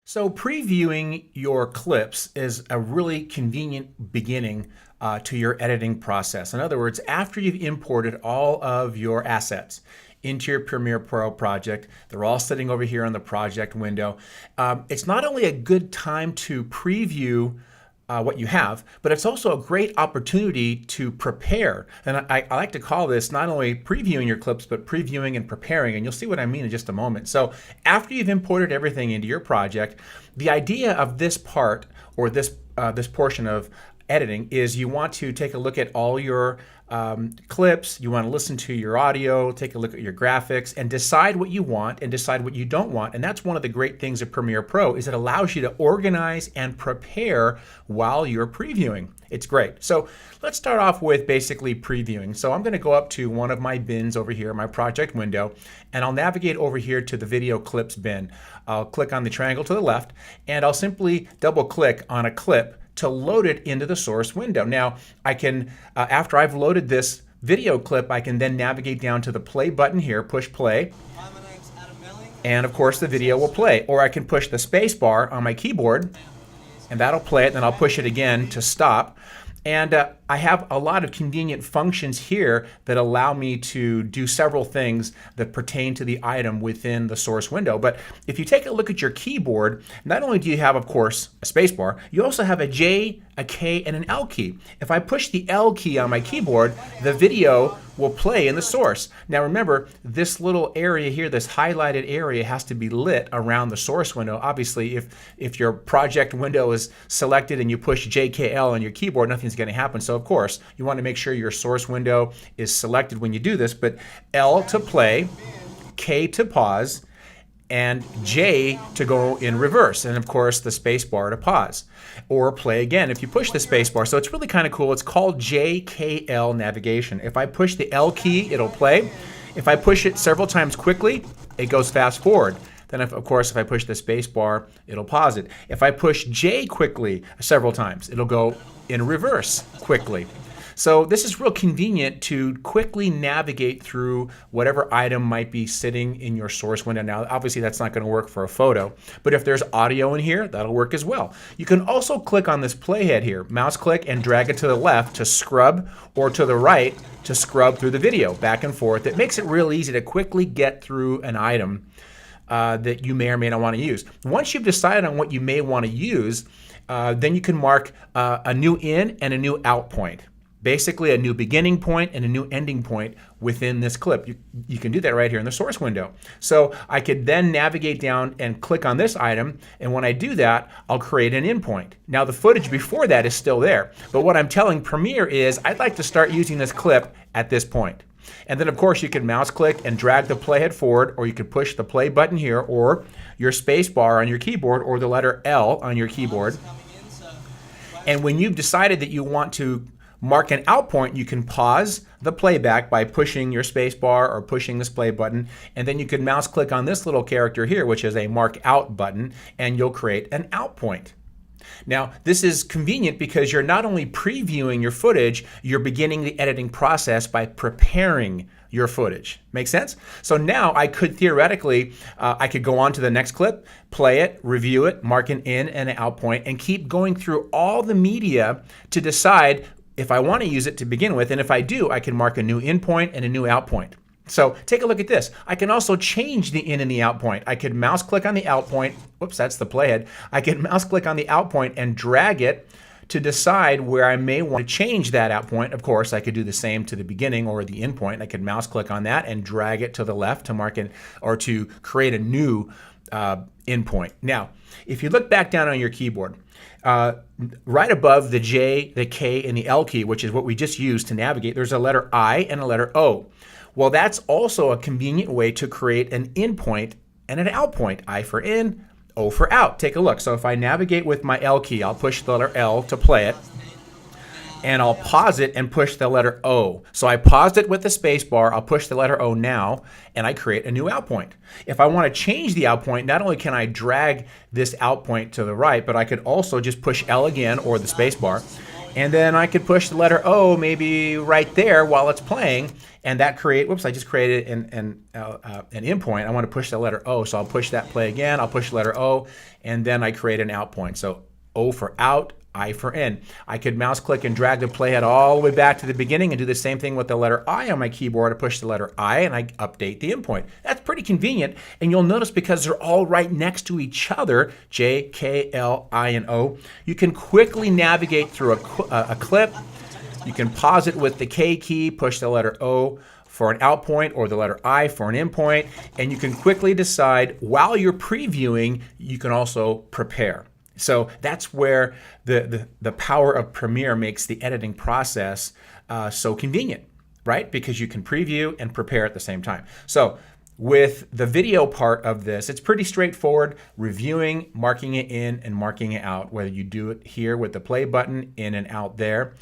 So previewing your clips is a really convenient beginning to your editing process. In other words, after you've imported all of your assets into your Premiere Pro project, they're all sitting over here on the project window. It's not only a good time to preview what you have, but it's also a great opportunity to prepare. And I like to call this not only previewing your clips, but previewing and preparing. And you'll see what I mean in just a moment. So after you've imported everything into your project, the idea of this part or this portion of editing is you want to take a look at all your clips, you want to listen to your audio, take a look at your graphics, and decide what you want and decide what you don't want. And that's one of the great things of Premiere Pro is it allows you to organize and prepare while you're previewing. It's great. So let's start off with basically previewing. So I'm going to go up to one of my bins over here, my project window, and I'll navigate over here to the video clips bin. I'll click on the triangle to the left, and I'll simply double click on a clip to load it into the source window. Now I can, after I've loaded this video clip, I can then navigate down to the play button here, push play, and of course the video will play. Or I can push the space bar on my keyboard and that'll play it, then I'll push it again to stop. And I have a lot of convenient functions here that allow me to do several things that pertain to the item within the source window. But if you take a look at your keyboard, not only do you have, of course, a space bar, you also have a J, a K, and an L key. If I push the L key on my keyboard, the video will play in the source. Now remember, this little area here, this highlighted area, has to be lit around the source window. Obviously, if your project window is selected and you push JKL on your keyboard, nothing's going to happen. So of course, you want to make sure your source window is selected when you do this, but L to play, K to pause, and J to go in reverse, and of course the space bar to pause or play again if you push the space bar. So it's really kind of cool. It's called JKL navigation. If I push the L key, it'll play. If I push it several times quickly, it goes fast forward. Then of course if I push the space bar, it'll pause it. If I push J quickly several times, it'll go in reverse quickly. So this is real convenient to quickly navigate through whatever item might be sitting in your source window. Now, obviously that's not going to work for a photo, but if there's audio in here, that'll work as well. You can also click on this playhead here, mouse click and drag it to the left to scrub, or to the right to scrub through the video, back and forth. It makes it real easy to quickly get through an item that you may or may not want to use. Once you've decided on what you may want to use, then you can mark a new in and a new out point. Basically a new beginning point and a new ending point within this clip. You can do that right here in the source window. So I could then navigate down and click on this item, and when I do that, I'll create an end point. Now the footage before that is still there, but what I'm telling Premiere is I'd like to start using this clip at this point. And then of course you can mouse click and drag the playhead forward, or you can push the play button here, or your space bar on your keyboard, or the letter L on your keyboard. And when you've decided that you want to mark an out point, you can pause the playback by pushing your space bar or pushing this play button, and then you can mouse click on this little character here, which is a mark out button, and you'll create an out point. Now, this is convenient because you're not only previewing your footage, you're beginning the editing process by preparing your footage. Make sense? So now I could theoretically, I could go on to the next clip, play it, review it, mark an in and an out point, and keep going through all the media to decide if I want to use it to begin with, and if I do, I can mark a new in point and a new out point. So take a look at this. I can also change the in and the out point. I could mouse click on the out point. Whoops, that's the playhead. I can mouse click on the out point and drag it to decide where I may want to change that out point. Of course, I could do the same to the beginning or the end point. I could mouse click on that and drag it to the left to mark it, or to create a new end point. Now, if you look back down on your keyboard, right above the J, the K, and the L key, which is what we just used to navigate, there's a letter I and a letter O. Well, that's also a convenient way to create an in point and an out point. I for in, O for out. Take a look. So if I navigate with my L key, I'll push the letter L to play it, and I'll pause it and push the letter O. So I paused it with the space bar, I'll push the letter O now, and I create a new out point. If I want to change the out point, not only can I drag this out point to the right, but I could also just push L again, or the space bar, And then I could push the letter O maybe right there while it's playing, and that whoops, I just created an in point. I want to push the letter O, so I'll push that play again. I'll push the letter O, and then I create an out point. So O for out, I for in. I could mouse click and drag the playhead all the way back to the beginning and do the same thing with the letter I on my keyboard. I push the letter I and I update the endpoint. That's pretty convenient, and you'll notice because they're all right next to each other, J, K, L, I, and O, you can quickly navigate through a clip. You can pause it with the K key, push the letter O for an out point or the letter I for an in point, and you can quickly decide while you're previewing, you can also prepare. So that's where the power of Premiere makes the editing process so convenient, right? Because you can preview and prepare at the same time. So with the video part of this, it's pretty straightforward, reviewing, marking it in and marking it out, whether you do it here with the play button, in and out there.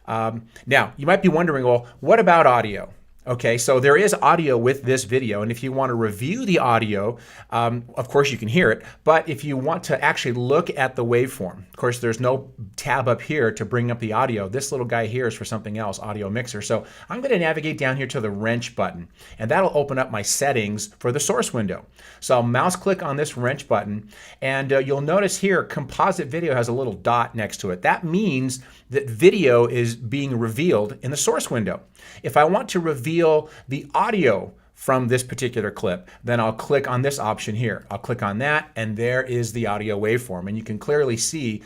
Now, you might be wondering, well, what about audio? Okay, so there is audio with this video, and if you want to review the audio, of course you can hear it, but if you want to actually look at the waveform, of course there's no tab up here to bring up the audio. This little guy here is for something else, audio mixer. So I'm going to navigate down here to the wrench button, and that'll open up my settings for the source window. So I'll mouse click on this wrench button, and you'll notice here composite video has a little dot next to it. That means that video is being revealed in the source window. If I want to reveal the audio from this particular clip, then I'll click on this option here. I'll click on that, and there is the audio waveform. And you can clearly see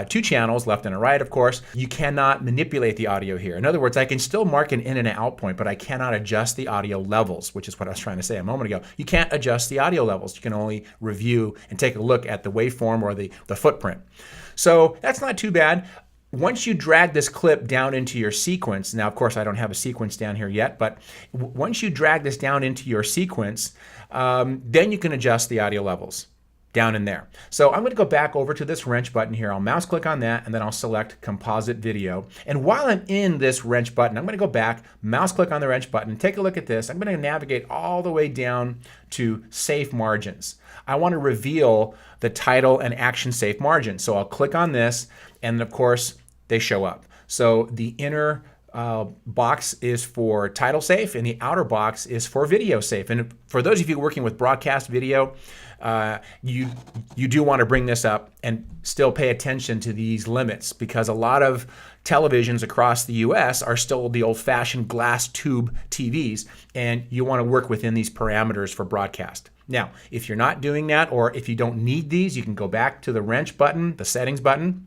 two channels, left and a right, of course. You cannot manipulate the audio here. In other words, I can still mark an in and an out point, but I cannot adjust the audio levels, which is what I was trying to say a moment ago. You can't adjust the audio levels. You can only review and take a look at the waveform or the footprint. So that's not too bad. Once you drag this clip down into your sequence, now of course I don't have a sequence down here yet, but once you drag this down into your sequence, then you can adjust the audio levels down in there. So I'm going to go back over to this wrench button here. I'll mouse click on that, and then I'll select composite video. And while I'm in this wrench button, I'm going to go back, mouse click on the wrench button, take a look at this. I'm going to navigate all the way down to safe margins. I want to reveal the title and action safe margins. So I'll click on this, and of course they show up. So the inner box is for title safe, and the outer box is for video safe. And for those of you working with broadcast video, you do want to bring this up and still pay attention to these limits, because a lot of televisions across the US are still the old-fashioned glass tube TVs, and you want to work within these parameters for broadcast. Now, if you're not doing that, or if you don't need these, you can go back to the wrench button, the settings button,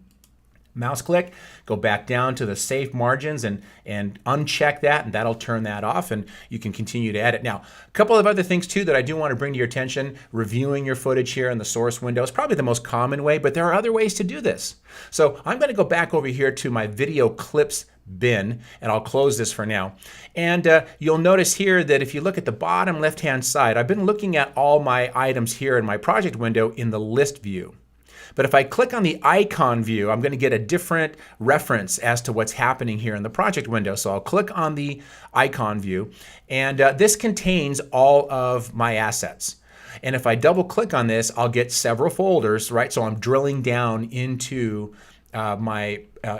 mouse click, go back down to the safe margins and uncheck that, and that'll turn that off, and you can continue to edit. Now, a couple of other things too that I do want to bring to your attention. Reviewing your footage here in the source window is probably the most common way, but there are other ways to do this. So I'm going to go back over here to my video clips bin, and I'll close this for now. And you'll notice here that if you look at the bottom left-hand side, I've been looking at all my items here in my project window in the list view. But if I click on the icon view, I'm going to get a different reference as to what's happening here in the project window. So I'll click on the icon view, and this contains all of my assets. And if I double click on this, I'll get several folders, right? So I'm drilling down into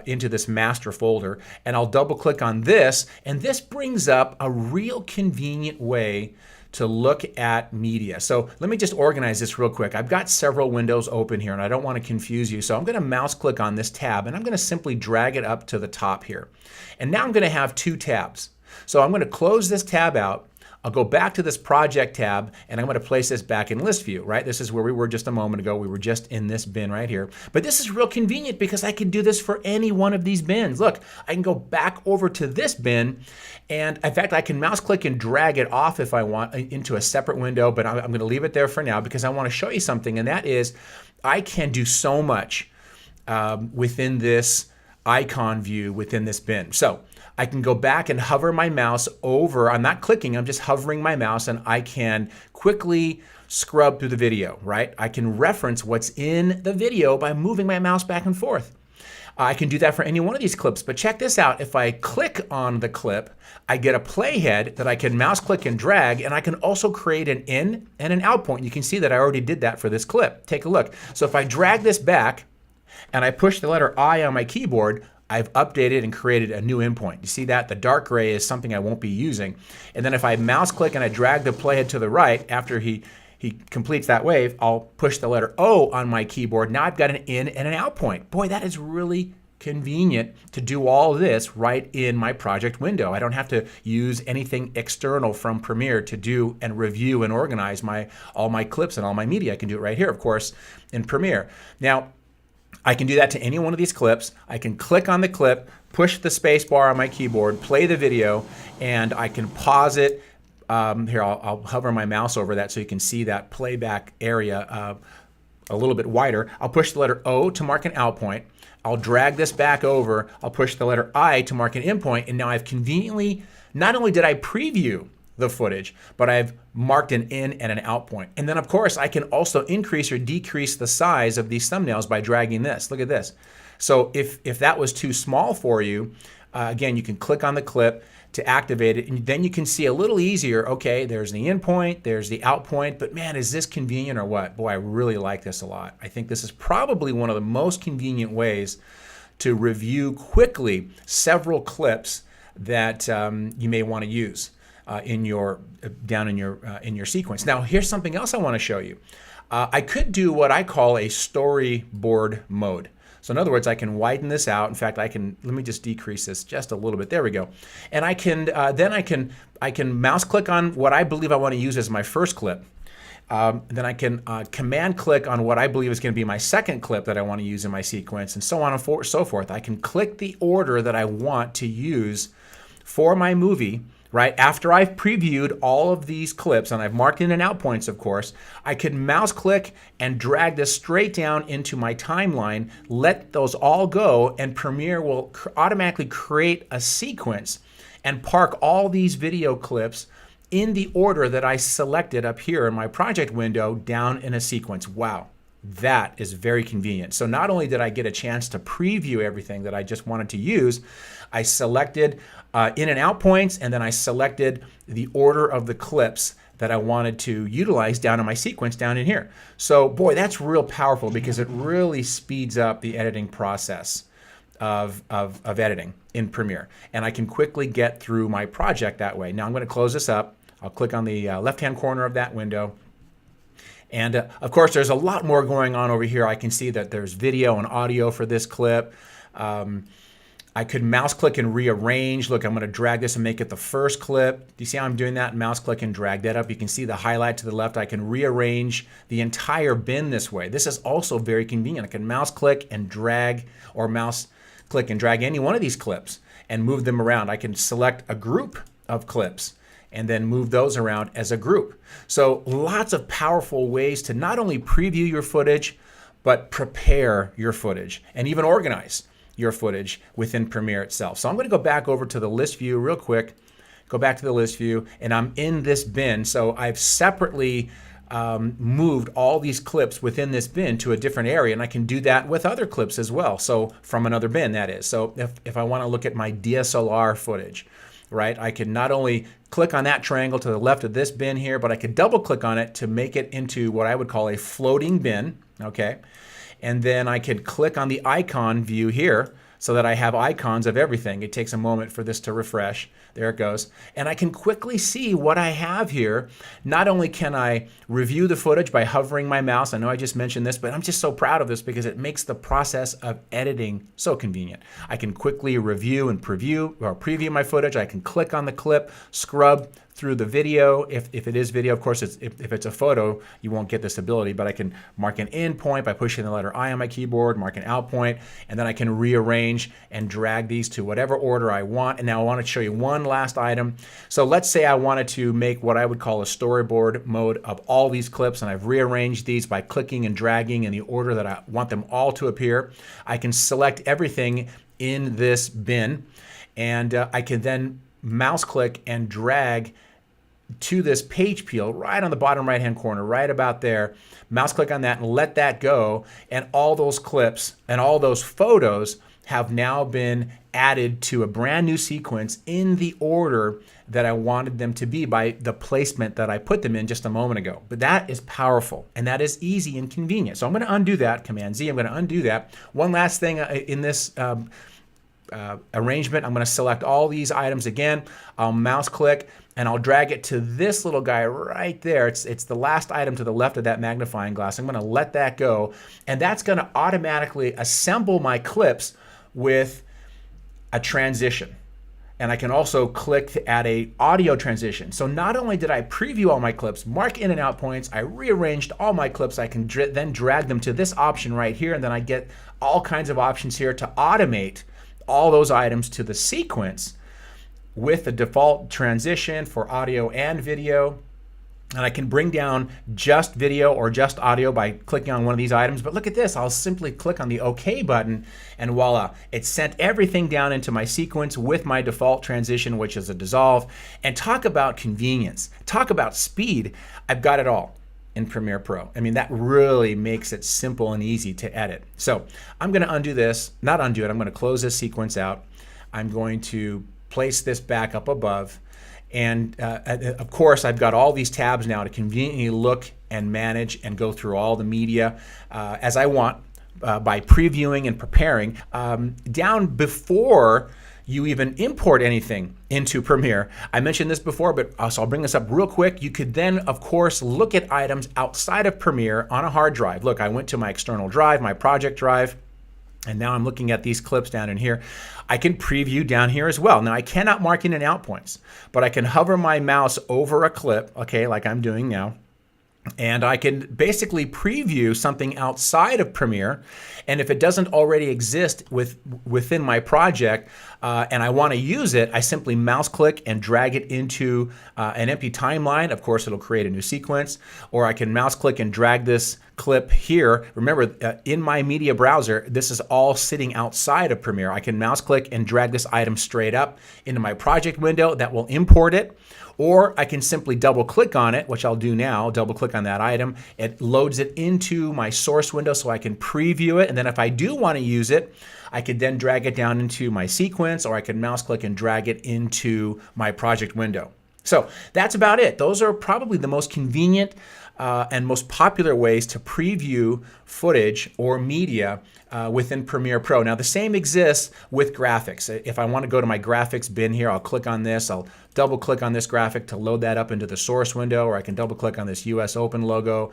into this master folder, and I'll double click on this, and this brings up a real convenient way to look at media. So let me just organize this real quick. I've got several windows open here, and I don't want to confuse you. So I'm going to mouse click on this tab, and I'm going to simply drag it up to the top here. And now I'm going to have two tabs. So I'm going to close this tab out. I'll go back to this project tab, and I'm going to place this back in list view, right? This is where we were just a moment ago. We were just in this bin right here. But this is real convenient because I can do this for any one of these bins. Look, I can go back over to this bin, and in fact, I can mouse click and drag it off if I want into a separate window, but I'm going to leave it there for now because I want to show you something, and that is I can do so much within this icon view within this bin. So I can go back and hover my mouse over, I'm not clicking, I'm just hovering my mouse, and I can quickly scrub through the video, right? I can reference what's in the video by moving my mouse back and forth. I can do that for any one of these clips, but check this out. If I click on the clip, I get a playhead that I can mouse click and drag, and I can also create an in and an out point. You can see that I already did that for this clip. Take a look. So if I drag this back and I push the letter I on my keyboard, I've updated and created a new endpoint. You see that? The dark gray is something I won't be using. And then if I mouse click and I drag the playhead to the right after he completes that wave, I'll push the letter O on my keyboard. Now I've got an in and an out point. Boy, that is really convenient to do all this right in my project window. I don't have to use anything external from Premiere to do and review and organize all my clips and all my media. I can do it right here, of course, in Premiere. Now, I can do that to any one of these clips. I can click on the clip, push the space bar on my keyboard, play the video, and I can pause it. Here, I'll hover my mouse over that so you can see that playback area a little bit wider. I'll push the letter O to mark an out point. I'll drag this back over. I'll push the letter I to mark an in point. And now I've conveniently, not only did I preview the footage, but I've marked an in and an out point. And then of course I can also increase or decrease the size of these thumbnails by dragging this. Look at this. So if that was too small for you, again, you can click on the clip to activate it, and then you can see a little easier, okay, there's the in point, there's the out point, but man, is this convenient or what? Boy, I really like this a lot. I think this is probably one of the most convenient ways to review quickly several clips that you may want to use in your sequence. Now, here's something else I want to show you. I could do what I call a storyboard mode. So in other words, I can widen this out. In fact, let me just decrease this just a little bit. There we go. And I can, then I can mouse click on what I believe I want to use as my first clip. Then I can command click on what I believe is going to be my second clip that I want to use in my sequence, and so on and so forth. I can click the order that I want to use for my movie. Right after I've previewed all of these clips, and I've marked in and out points, of course, I can mouse click and drag this straight down into my timeline, let those all go, and Premiere will automatically create a sequence and park all these video clips in the order that I selected up here in my project window down in a sequence. Wow. That is very convenient. So not only did I get a chance to preview everything that I just wanted to use, I selected in and out points, and then I selected the order of the clips that I wanted to utilize down in my sequence down in here. So boy, that's real powerful because it really speeds up the editing process of editing in Premiere. And I can quickly get through my project that way. Now I'm going to close this up. I'll click on the left-hand corner of that window. And of course, there's a lot more going on over here. I can see that there's video and audio for this clip. I could mouse click and rearrange. Look, I'm going to drag this and make it the first clip. Do you see how I'm doing that? Mouse click and drag that up. You can see the highlight to the left. I can rearrange the entire bin this way. This is also very convenient. I can mouse click and drag, or mouse click and drag any one of these clips and move them around. I can select a group of clips and then move those around as a group. So lots of powerful ways to not only preview your footage, but prepare your footage and even organize your footage within Premiere itself. So I'm going to go back over to the list view real quick, go back to the list view, and I'm in this bin. So I've separately moved all these clips within this bin to a different area, and I can do that with other clips as well. So from another bin, that is. So if I want to look at my DSLR footage, right, I can not only click on that triangle to the left of this bin here, but I could double click on it to make it into what I would call a floating bin, okay? And then I could click on the icon view here so that I have icons of everything. It takes a moment for this to refresh. There it goes. And I can quickly see what I have here. Not only can I review the footage by hovering my mouse, I know I just mentioned this, but I'm just so proud of this because it makes the process of editing so convenient. I can quickly review and preview my footage. I can click on the clip, scrub through the video. If it is video, of course, if it's a photo, you won't get this ability, but I can mark an in point by pushing the letter I on my keyboard, mark an out point, and then I can rearrange and drag these to whatever order I want. And now I want to show you one last item. So let's say I wanted to make what I would call a storyboard mode of all these clips, and I've rearranged these by clicking and dragging in the order that I want them all to appear. I can select everything in this bin, and I can then mouse click and drag to this page peel right on the bottom right hand corner, right about there. Mouse click on that and let that go, and all those clips and all those photos have now been added to a brand new sequence in the order that I wanted them to be by the placement that I put them in just a moment ago. But that is powerful, and that is easy and convenient. So I'm going to undo that, Command Z. I'm going to undo that. One last thing in this arrangement, I'm going to select all these items again. I'll mouse click and I'll drag it to this little guy right there. It's the last item to the left of that magnifying glass. I'm going to let that go, and that's going to automatically assemble my clips with a transition. And I can also click to add a audio transition. So not only did I preview all my clips, mark in and out points, I rearranged all my clips, I can then drag them to this option right here, and then I get all kinds of options here to automate all those items to the sequence with the default transition for audio and video. And I can bring down just video or just audio by clicking on one of these items. But look at this, I'll simply click on the OK button and voila, it sent everything down into my sequence with my default transition, which is a dissolve. And talk about convenience, talk about speed. I've got it all in Premiere Pro. I mean, that really makes it simple and easy to edit. So I'm going to undo this, not undo it, I'm going to close this sequence out. I'm going to place this back up above. And of course, I've got all these tabs now to conveniently look and manage and go through all the media as I want by previewing and preparing. Down before you even import anything into Premiere, I mentioned this before, but so I'll bring this up real quick. You could then, of course, look at items outside of Premiere on a hard drive. Look, I went to my external drive, my project drive, and now I'm looking at these clips down in here. I can preview down here as well. Now I cannot mark in and out points, but I can hover my mouse over a clip, okay, like I'm doing now, and I can basically preview something outside of Premiere. And if it doesn't already exist within my project and I want to use it, I simply mouse click and drag it into an empty timeline. Of course, it'll create a new sequence. Or I can mouse click and drag this clip here. Remember, in my media browser, this is all sitting outside of Premiere. I can mouse click and drag this item straight up into my project window. That will import it. Or I can simply double click on it, which I'll do now, double click on that item. It loads it into my source window so I can preview it. And then if I do want to use it, I could then drag it down into my sequence, or I can mouse click and drag it into my project window. So that's about it. Those are probably the most convenient and most popular ways to preview footage or media within Premiere Pro. Now the same exists with graphics. If I want to go to my graphics bin here, I'll click on this. I'll double click on this graphic to load that up into the source window, or I can double click on this US Open logo.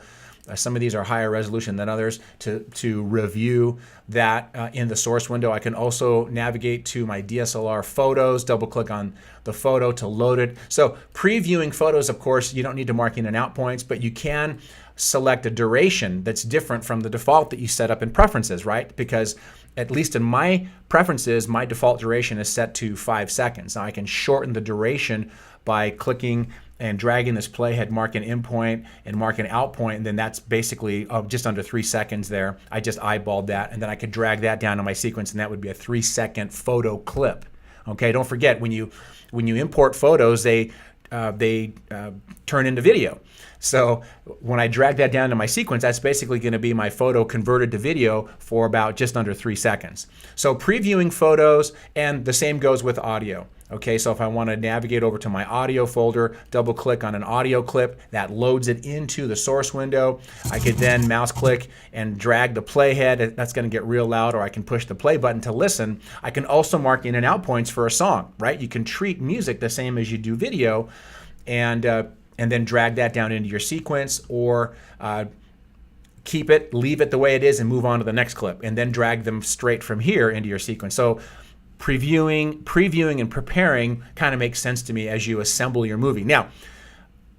Some of these are higher resolution than others to review that in the source window. I can also navigate to my DSLR photos, double click on the photo to load it. So previewing photos, of course, you don't need to mark in and out points, but you can select a duration that's different from the default that you set up in preferences, right? Because at least in my preferences, my default duration is set to 5 seconds. Now I can shorten the duration by clicking and dragging this playhead, mark an in point and mark an out point, and then that's basically just under 3 seconds there. I just eyeballed that, and then I could drag that down to my sequence, and that would be a 3-second photo clip. Okay, don't forget, when you import photos, they turn into video. So when I drag that down to my sequence, that's basically going to be my photo converted to video for about just under 3 seconds. So previewing photos, and the same goes with audio. Okay, so if I want to navigate over to my audio folder, double click on an audio clip, that loads it into the source window. I could then mouse click and drag the playhead. That's going to get real loud, or I can push the play button to listen. I can also mark in and out points for a song, right? You can treat music the same as you do video, and then drag that down into your sequence, or keep it, leave it the way it is, and move on to the next clip, and then drag them straight from here into your sequence. So previewing and preparing kind of makes sense to me as you assemble your movie. Now,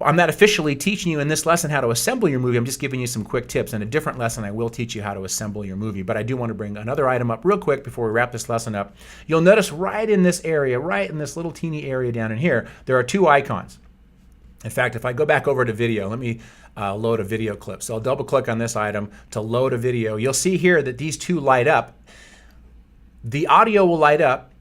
I'm not officially teaching you in this lesson how to assemble your movie. I'm just giving you some quick tips. In a different lesson, I will teach you how to assemble your movie. But I do want to bring another item up real quick before we wrap this lesson up. You'll notice right in this area, right in this little teeny area down in here, there are 2 icons. In fact, if I go back over to video, let me load a video clip. So I'll double click on this item to load a video. You'll see here that these 2 light up. The audio will light up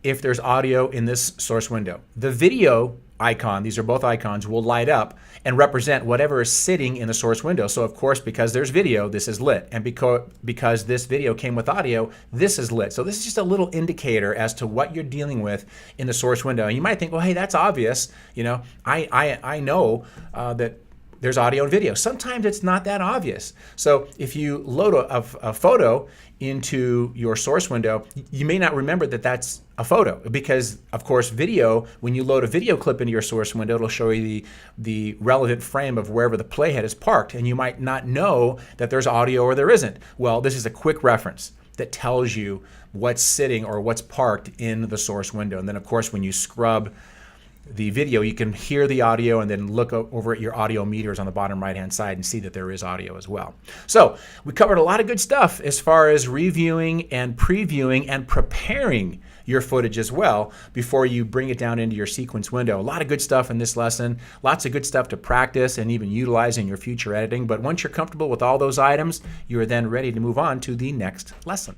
if there's audio in this source window. The video icon, these are both icons, will light up and represent whatever is sitting in the source window. So of course, because there's video, this is lit. And because this video came with audio, this is lit. So this is just a little indicator as to what you're dealing with in the source window. And you might think, well, hey, that's obvious. You know, I know that there's audio and video. Sometimes it's not that obvious. So if you load a photo into your source window, you may not remember that that's a photo because, of course, video, when you load a video clip into your source window, it'll show you the relevant frame of wherever the playhead is parked, and you might not know that there's audio or there isn't. Well, this is a quick reference that tells you what's sitting or what's parked in the source window. And then, of course, when you scrub the video, you can hear the audio and then look over at your audio meters on the bottom right-hand side and see that there is audio as well. So we covered a lot of good stuff as far as reviewing and previewing and preparing your footage as well before you bring it down into your sequence window. A lot of good stuff in this lesson, lots of good stuff to practice and even utilize in your future editing. But once you're comfortable with all those items, you are then ready to move on to the next lesson.